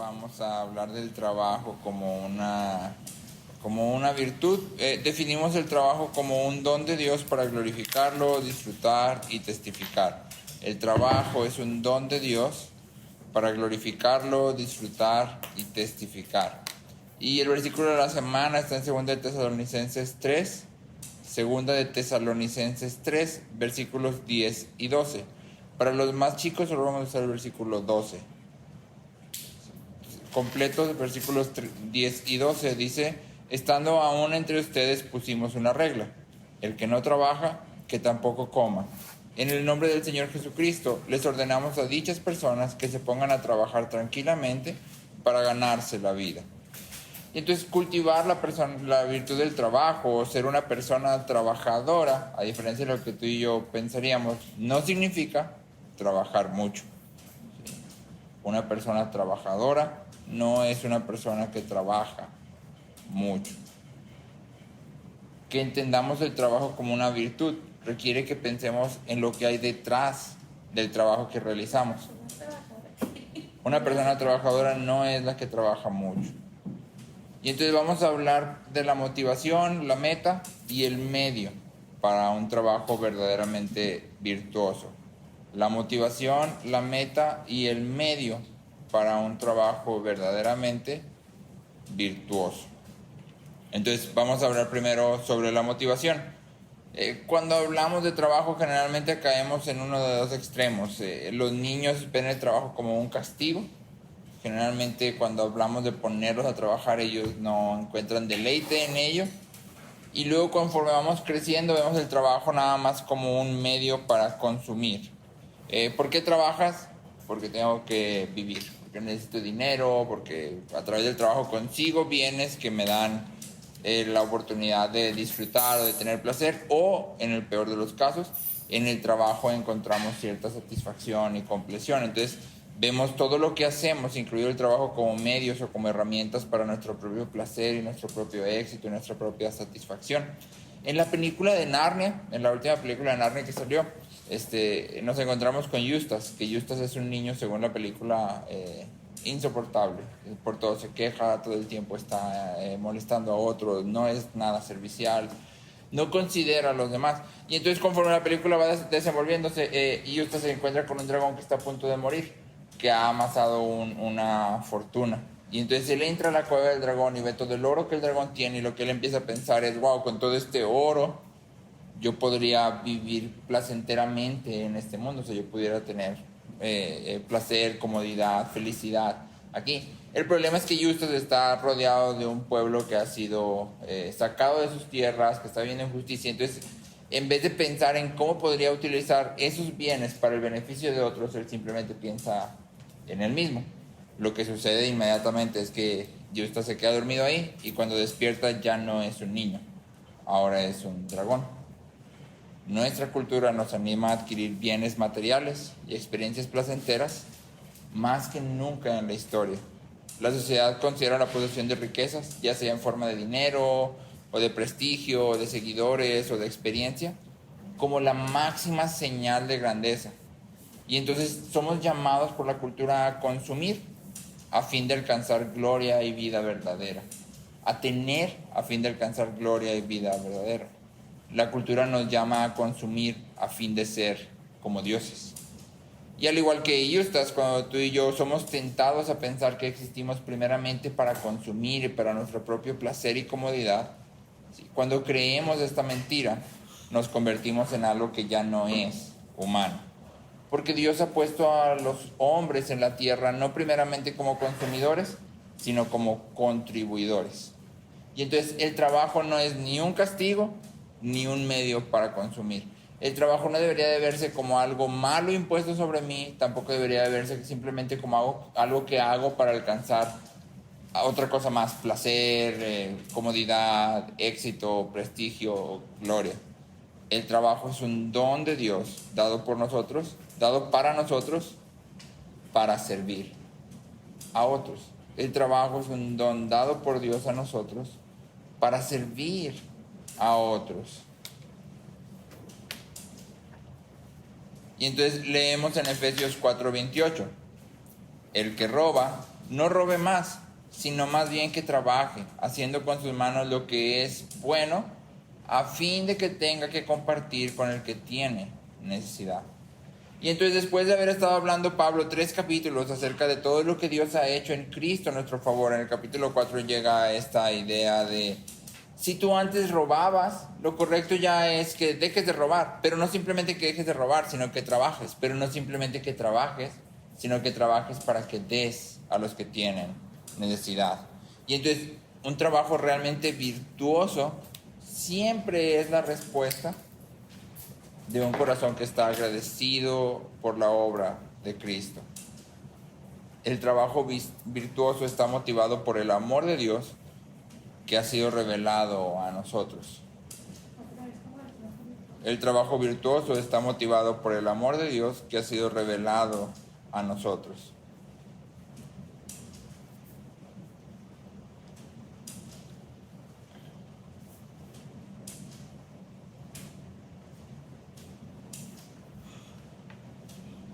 vamos a hablar del trabajo como una virtud. Definimos el trabajo como un don de Dios para glorificarlo, disfrutar y testificar. El trabajo es un don de Dios para glorificarlo, disfrutar y testificar. Y el versículo de la semana está en 2 de Tesalonicenses 3, 2 de Tesalonicenses 3, versículos 10 y 12. Para los más chicos solo vamos a usar el versículo 12. Completos, versículos 10 y 12, dice: estando aún entre ustedes pusimos una regla: el que no trabaja, que tampoco coma. En el nombre del Señor Jesucristo, les ordenamos a dichas personas que se pongan a trabajar tranquilamente para ganarse la vida. Y entonces cultivar la virtud del trabajo, o ser una persona trabajadora, a diferencia de lo que tú y yo pensaríamos, no significa trabajar mucho. Una persona trabajadora no es una persona que trabaja mucho. Que entendamos el trabajo como una virtud requiere que pensemos en lo que hay detrás del trabajo que realizamos. Una persona trabajadora no es la que trabaja mucho. Y entonces vamos a hablar de la motivación, la meta y el medio para un trabajo verdaderamente virtuoso. La motivación, la meta y el medio para un trabajo verdaderamente virtuoso. Entonces vamos a hablar primero sobre la motivación. Cuando hablamos de trabajo generalmente caemos en uno de dos extremos. Los niños ven el trabajo como un castigo. Generalmente cuando hablamos de ponerlos a trabajar, ellos no encuentran deleite en ello. Y luego conforme vamos creciendo vemos el trabajo nada más como un medio para consumir. ¿Por qué trabajas? Porque tengo que vivir, porque necesito dinero, porque a través del trabajo consigo bienes que me dan la oportunidad de disfrutar o de tener placer, o en el peor de los casos, en el trabajo encontramos cierta satisfacción y compleción. Entonces vemos todo lo que hacemos, incluido el trabajo, como medios o como herramientas para nuestro propio placer y nuestro propio éxito y nuestra propia satisfacción. En la película de Narnia, en la última película de Narnia que salió, nos encontramos con Eustace, que Eustace es un niño, según la película, insoportable. Por todo se queja, todo el tiempo está molestando a otros, no es nada servicial, no considera a los demás. Y entonces conforme la película va desenvolviéndose, Eustace se encuentra con un dragón que está a punto de morir, que ha amasado una fortuna. Y entonces él entra a la cueva del dragón y ve todo el oro que el dragón tiene, y lo que él empieza a pensar es: wow, con todo este oro yo podría vivir placenteramente en este mundo. O sea, yo pudiera tener placer, comodidad, felicidad aquí. El problema es que Eustace está rodeado de un pueblo que ha sido sacado de sus tierras, que está viviendo injusticia. Entonces, en vez de pensar en cómo podría utilizar esos bienes para el beneficio de otros, él simplemente piensa en él mismo. Lo que sucede inmediatamente es que Eustace se queda dormido ahí, y cuando despierta ya no es un niño, ahora es un dragón. Nuestra cultura nos anima a adquirir bienes materiales y experiencias placenteras más que nunca en la historia. La sociedad considera la posesión de riquezas, ya sea en forma de dinero, o de prestigio, o de seguidores, o de experiencia, como la máxima señal de grandeza. Y entonces somos llamados por la cultura a consumir a fin de alcanzar gloria y vida verdadera. A tener a fin de alcanzar gloria y vida verdadera. La cultura nos llama a consumir a fin de ser como dioses. Y al igual que Eustace, cuando tú y yo somos tentados a pensar que existimos primeramente para consumir y para nuestro propio placer y comodidad, cuando creemos esta mentira, nos convertimos en algo que ya no es humano. Porque Dios ha puesto a los hombres en la tierra no primeramente como consumidores, sino como contribuidores. Y entonces el trabajo no es ni un castigo ni un medio para consumir. El trabajo no debería de verse como algo malo impuesto sobre mí, tampoco debería de verse simplemente como algo que hago para alcanzar otra cosa más: placer, comodidad, éxito, prestigio, gloria. El trabajo es un don de Dios dado por nosotros, dado para nosotros, para servir a otros. El trabajo es un don dado por Dios a nosotros para servir a otros. Y entonces leemos en Efesios 4:28: el que roba, no robe más, sino más bien que trabaje, haciendo con sus manos lo que es bueno, a fin de que tenga que compartir con el que tiene necesidad. Y entonces, después de haber estado hablando Pablo 3 capítulos acerca de todo lo que Dios ha hecho en Cristo a nuestro favor, en el capítulo 4 llega a esta idea de: si tú antes robabas, lo correcto ya es que dejes de robar, pero no simplemente que dejes de robar, sino que trabajes, pero no simplemente que trabajes, sino que trabajes para que des a los que tienen necesidad. Y entonces, un trabajo realmente virtuoso siempre es la respuesta de un corazón que está agradecido por la obra de Cristo. El trabajo virtuoso está motivado por el amor de Dios que ha sido revelado a nosotros. El trabajo virtuoso está motivado por el amor de Dios que ha sido revelado a nosotros.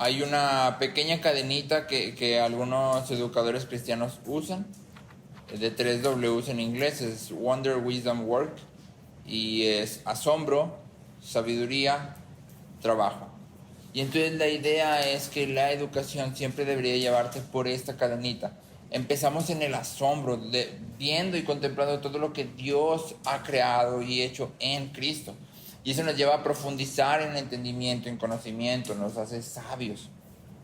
Hay una pequeña cadenita que algunos educadores cristianos usan, de 3 Ws en inglés, es Wonder, Wisdom, Work, y es asombro, sabiduría, trabajo. Y entonces la idea es que la educación siempre debería llevarte por esta cadenita. Empezamos en el asombro, viendo y contemplando todo lo que Dios ha creado y hecho en Cristo. Y eso nos lleva a profundizar en entendimiento, en conocimiento, nos hace sabios.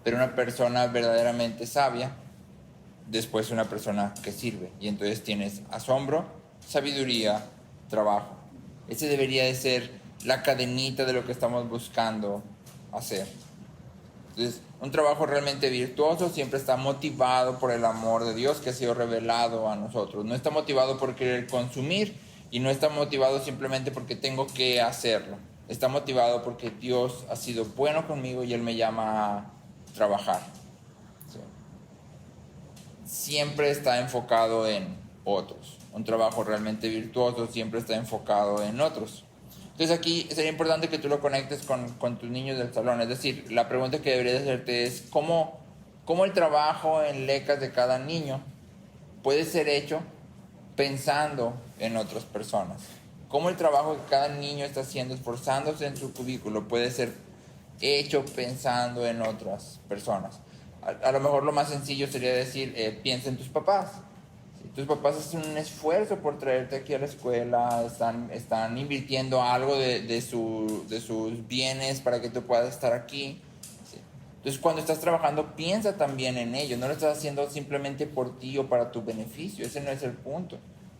Pero una persona verdaderamente sabia, después una persona que sirve. Y entonces tienes asombro, sabiduría, trabajo. Ese debería de ser la cadenita de lo que estamos buscando hacer. Entonces, un trabajo realmente virtuoso siempre está motivado por el amor de Dios que ha sido revelado a nosotros. No está motivado por querer consumir y no está motivado simplemente porque tengo que hacerlo. Está motivado porque Dios ha sido bueno conmigo y Él me llama a trabajar. Sí. Siempre está enfocado en otros. Un trabajo realmente virtuoso siempre está enfocado en otros. Entonces aquí sería importante que tú lo conectes con tus niños del salón. Es decir, la pregunta que deberías hacerte es ¿cómo el trabajo en lecas de cada niño puede ser hecho pensando en otras personas? ¿Cómo el trabajo que cada niño está haciendo, esforzándose en su cubículo, puede ser hecho pensando en otras personas? A lo mejor lo más sencillo sería decir, piensa en tus papás. Tus papás hacen un esfuerzo por traerte aquí a la escuela, están invirtiendo algo de sus bienes para que tú puedas estar aquí. ¿Sí? Entonces, cuando estás trabajando, piensa también en ello. No lo estás haciendo simplemente por ti o para tu beneficio. Ese no es el punto.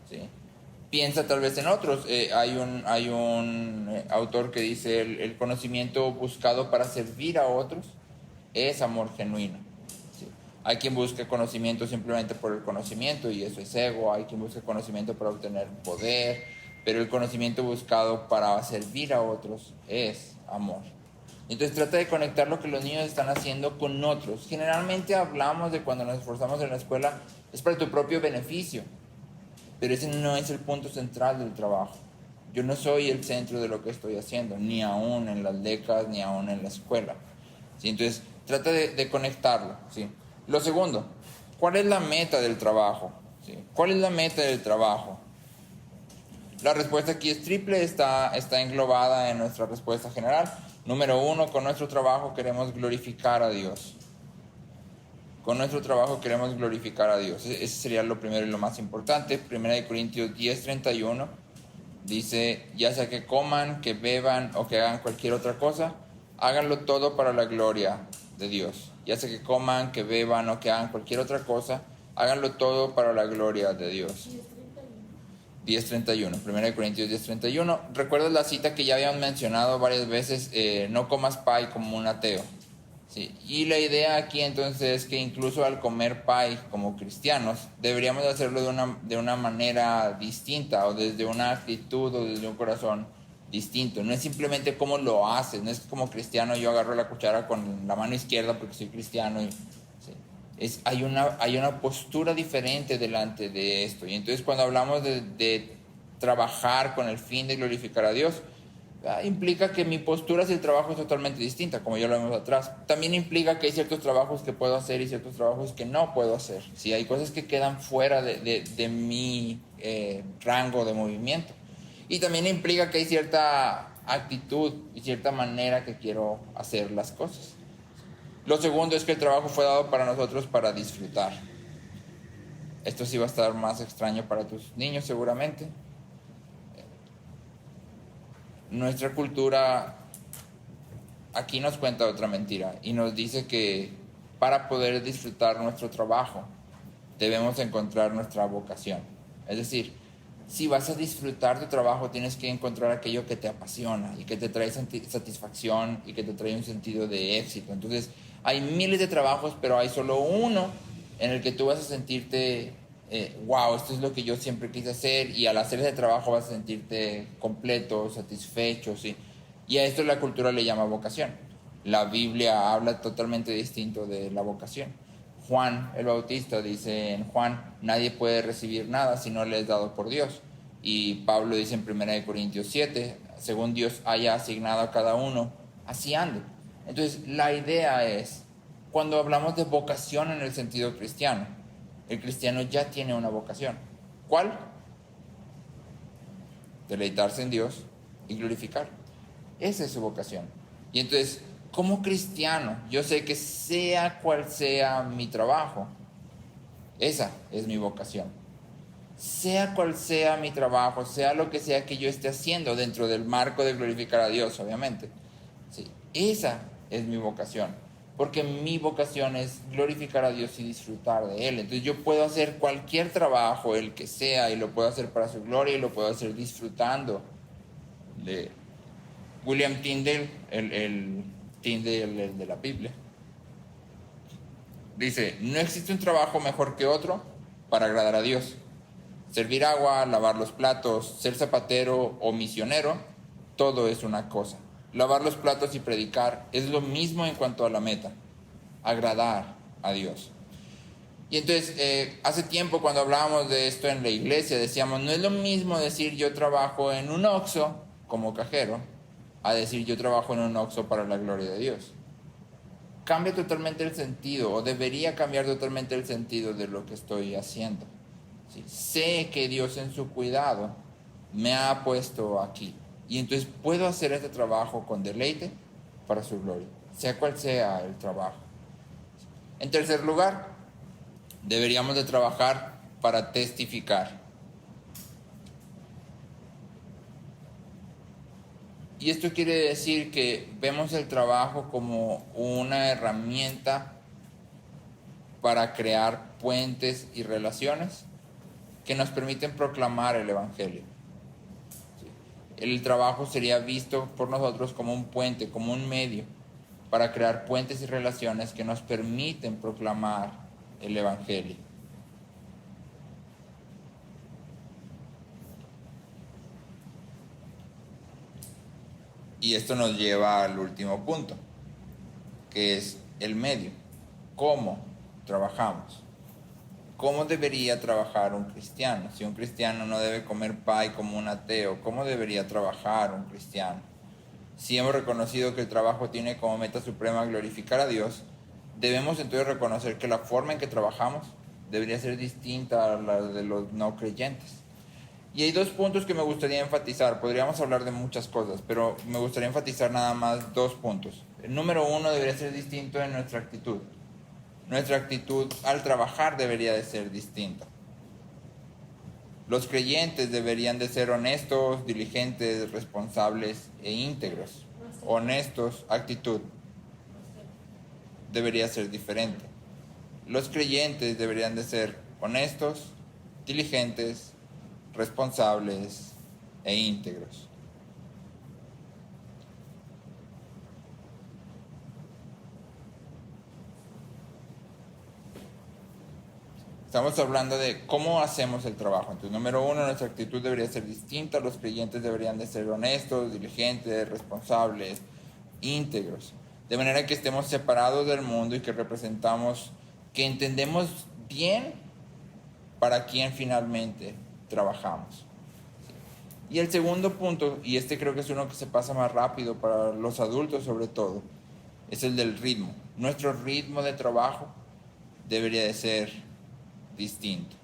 ¿Sí? Piensa tal vez en otros. Hay un autor que dice, el conocimiento buscado para servir a otros es amor genuino. Hay quien busca conocimiento simplemente por el conocimiento y eso es ego. Hay quien busca conocimiento para obtener poder, pero el conocimiento buscado para servir a otros es amor. Entonces trata de conectar lo que los niños están haciendo con otros. Generalmente hablamos de cuando nos esforzamos en la escuela es para tu propio beneficio, pero ese no es el punto central del trabajo. Yo no soy el centro de lo que estoy haciendo, ni aún en las becas, ni aún en la escuela. ¿Sí? Entonces trata de conectarlo, ¿sí? Lo segundo, ¿cuál es la meta del trabajo? ¿Sí? ¿Cuál es la meta del trabajo? La respuesta aquí es triple, está englobada en nuestra respuesta general. Número 1, con nuestro trabajo queremos glorificar a Dios. Con nuestro trabajo queremos glorificar a Dios. Ese sería lo primero y lo más importante. 1 Corintios 10:31 dice, ya sea que coman, que beban o que hagan cualquier otra cosa, háganlo todo para la gloria de Dios. Ya sea que coman, que beban o que hagan cualquier otra cosa, háganlo todo para la gloria de Dios. 10:31, 1 Corintios 10:31. ¿Recuerdas la cita que ya habíamos mencionado varias veces? No comas pie como un ateo. Sí. Y la idea aquí entonces es que incluso al comer pie como cristianos, deberíamos hacerlo de una manera distinta, o desde una actitud o desde un corazón distinto. No es simplemente cómo lo haces, no es como cristiano yo agarro la cuchara con la mano izquierda porque soy cristiano. ¿Sí? Hay una postura diferente delante de esto. Y entonces cuando hablamos de trabajar con el fin de glorificar a Dios, implica que mi postura hacia el trabajo es totalmente distinta, como ya lo vimos atrás. También implica que hay ciertos trabajos que puedo hacer y ciertos trabajos que no puedo hacer. ¿Sí? Hay cosas que quedan fuera de mi rango de movimiento. Y también implica que hay cierta actitud y cierta manera que quiero hacer las cosas. Lo segundo es que el trabajo fue dado para nosotros para disfrutar. Esto sí va a estar más extraño para tus niños seguramente. Nuestra cultura aquí nos cuenta otra mentira y nos dice que para poder disfrutar nuestro trabajo debemos encontrar nuestra vocación. Es decir, si vas a disfrutar tu trabajo tienes que encontrar aquello que te apasiona y que te trae satisfacción y que te trae un sentido de éxito. Entonces hay miles de trabajos, pero hay solo uno en el que tú vas a sentirte wow, esto es lo que yo siempre quise hacer, y al hacer ese trabajo vas a sentirte completo, satisfecho, ¿sí? Y a esto la cultura le llama vocación. La Biblia habla totalmente distinto de la vocación. Juan el Bautista dice en Juan, nadie puede recibir nada si no le es dado por Dios. Y Pablo dice en 1 Corintios 7, según Dios haya asignado a cada uno, así ande. Entonces la idea es, cuando hablamos de vocación en el sentido cristiano, el cristiano ya tiene una vocación. ¿Cuál? Deleitarse en Dios y glorificar. Esa es su vocación. Y entonces, como cristiano, yo sé que sea cual sea mi trabajo, esa es mi vocación. Sea cual sea mi trabajo, sea lo que sea que yo esté haciendo dentro del marco de glorificar a Dios, obviamente. Sí, esa es mi vocación. Porque mi vocación es glorificar a Dios y disfrutar de Él. Entonces yo puedo hacer cualquier trabajo, el que sea, y lo puedo hacer para su gloria y lo puedo hacer disfrutando de William Tyndale, el Tyndale de la Biblia. Dice, no existe un trabajo mejor que otro para agradar a Dios. Servir agua, lavar los platos, ser zapatero o misionero, todo es una cosa. Lavar los platos y predicar es lo mismo en cuanto a la meta, agradar a Dios. Y entonces, hace tiempo cuando hablábamos de esto en la iglesia, decíamos, no es lo mismo decir yo trabajo en un Oxxo como cajero, a decir yo trabajo en un Oxxo para la gloria de Dios. Cambia totalmente el sentido, o debería cambiar totalmente el sentido de lo que estoy haciendo. ¿Sí? Sé que Dios en su cuidado me ha puesto aquí. Y entonces puedo hacer este trabajo con deleite para su gloria, sea cual sea el trabajo. En tercer lugar, deberíamos de trabajar para testificar. Y esto quiere decir que vemos el trabajo como una herramienta para crear puentes y relaciones que nos permiten proclamar el Evangelio. El trabajo sería visto por nosotros como un puente, como un medio para crear puentes y relaciones que nos permiten proclamar el Evangelio. Y esto nos lleva al último punto, que es el medio. ¿Cómo trabajamos? ¿Cómo debería trabajar un cristiano? Si un cristiano no debe comer pie como un ateo, ¿cómo debería trabajar un cristiano? Si hemos reconocido que el trabajo tiene como meta suprema glorificar a Dios, debemos entonces reconocer que la forma en que trabajamos debería ser distinta a la de los no creyentes. Y hay dos puntos que me gustaría enfatizar. Podríamos hablar de muchas cosas, pero me gustaría enfatizar nada más dos puntos. El número uno debería ser distinto en nuestra actitud. Nuestra actitud al trabajar debería de ser distinta. Los creyentes deberían de ser honestos, diligentes, responsables e íntegros. Honestos, actitud debería ser diferente. Los creyentes deberían de ser honestos, diligentes, responsables e íntegros. Estamos hablando de cómo hacemos el trabajo. Entonces, número uno, nuestra actitud debería ser distinta. Los creyentes deberían de ser honestos, diligentes, responsables, íntegros. De manera que estemos separados del mundo y que representamos, que entendemos bien para quién finalmente trabajamos. Y el segundo punto, y este creo que es uno que se pasa más rápido para los adultos sobre todo, es el del ritmo. Nuestro ritmo de trabajo debería de ser distinto.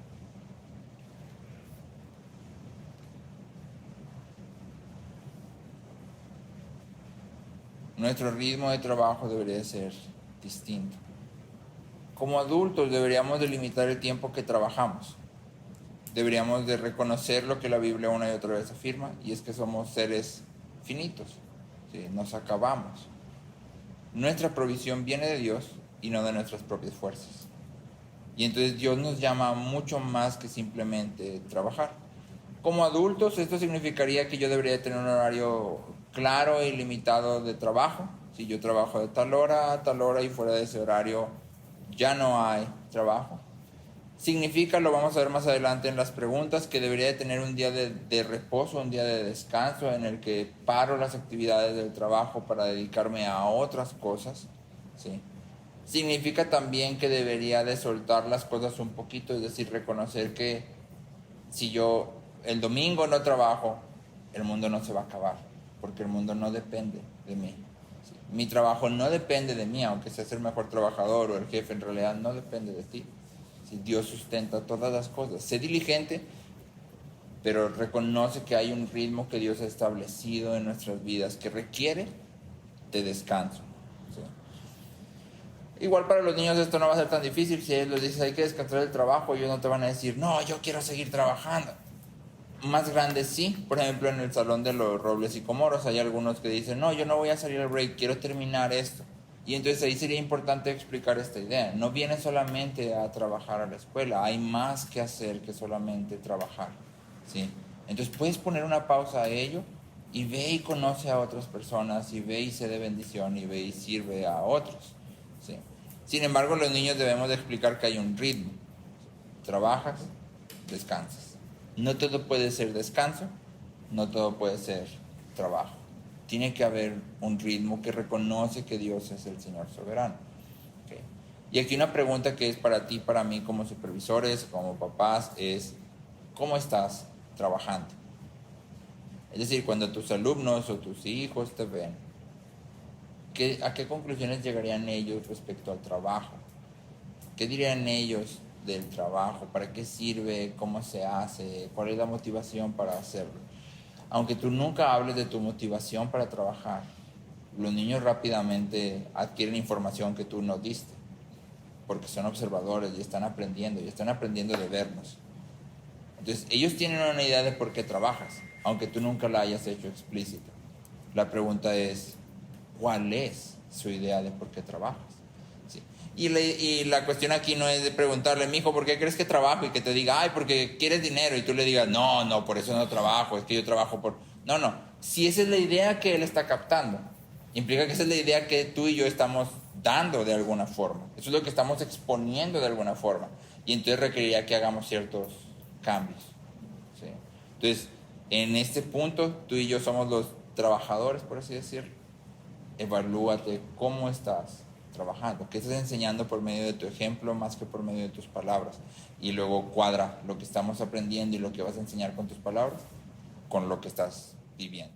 Nuestro ritmo de trabajo debería de ser distinto. Como adultos deberíamos de limitar el tiempo que trabajamos. Deberíamos de reconocer lo que la Biblia una y otra vez afirma, y es que somos seres finitos, ¿sí? Nos acabamos. Nuestra provisión viene de Dios y no de nuestras propias fuerzas. Y entonces Dios nos llama mucho más que simplemente trabajar. Como adultos, esto significaría que yo debería tener un horario claro y limitado de trabajo. Si yo trabajo de tal hora a tal hora y fuera de ese horario ya no hay trabajo. Significa, lo vamos a ver más adelante en las preguntas, que debería de tener un día de reposo, un día de descanso en el que paro las actividades del trabajo para dedicarme a otras cosas, ¿sí? Significa también que debería de soltar las cosas un poquito, es decir, reconocer que si yo el domingo no trabajo, el mundo no se va a acabar, porque el mundo no depende de mí. ¿Sí? Mi trabajo no depende de mí, aunque seas el mejor trabajador o el jefe, en realidad no depende de ti. ¿Sí? Dios sustenta todas las cosas. Sé diligente, pero reconoce que hay un ritmo que Dios ha establecido en nuestras vidas que requiere de descanso. ¿Sí? Igual para los niños esto no va a ser tan difícil. Si ellos les dices hay que descansar del trabajo, ellos no te van a decir, no, yo quiero seguir trabajando. Más grandes sí, por ejemplo en el Salón de los Robles y Comoros hay algunos que dicen, no, yo no voy a salir al break, quiero terminar esto. Y entonces ahí sería importante explicar esta idea. No viene solamente a trabajar a la escuela, hay más que hacer que solamente trabajar, ¿sí? Entonces puedes poner una pausa a ello y ve y conoce a otras personas, y ve y sé de bendición, y ve y sirve a otros, ¿sí? Sin embargo, los niños debemos de explicar que hay un ritmo. Trabajas, descansas. No todo puede ser descanso, no todo puede ser trabajo. Tiene que haber un ritmo que reconoce que Dios es el Señor soberano. ¿Okay? Y aquí una pregunta que es para ti, para mí, como supervisores, como papás, es ¿cómo estás trabajando? Es decir, cuando tus alumnos o tus hijos te ven, ¿a qué conclusiones llegarían ellos respecto al trabajo? ¿Qué dirían ellos del trabajo? ¿Para qué sirve? ¿Cómo se hace? ¿Cuál es la motivación para hacerlo? Aunque tú nunca hables de tu motivación para trabajar, los niños rápidamente adquieren información que tú no diste, porque son observadores y están aprendiendo de vernos. Entonces, ellos tienen una idea de por qué trabajas, aunque tú nunca la hayas hecho explícita. La pregunta es, ¿cuál es su idea de por qué trabajas? ¿Sí? Y la cuestión aquí no es de preguntarle, mijo, ¿por qué crees que trabajo? Y que te diga, ay, porque quieres dinero. Y tú le digas, no, por eso no trabajo, es que yo trabajo por... No. Si esa es la idea que él está captando, implica que esa es la idea que tú y yo estamos dando de alguna forma. Eso es lo que estamos exponiendo de alguna forma. Y entonces requeriría que hagamos ciertos cambios. ¿Sí? Entonces, en este punto, tú y yo somos los trabajadores, por así decirlo. Evalúate cómo estás trabajando, qué estás enseñando por medio de tu ejemplo más que por medio de tus palabras, y luego cuadra lo que estamos aprendiendo y lo que vas a enseñar con tus palabras con lo que estás viviendo.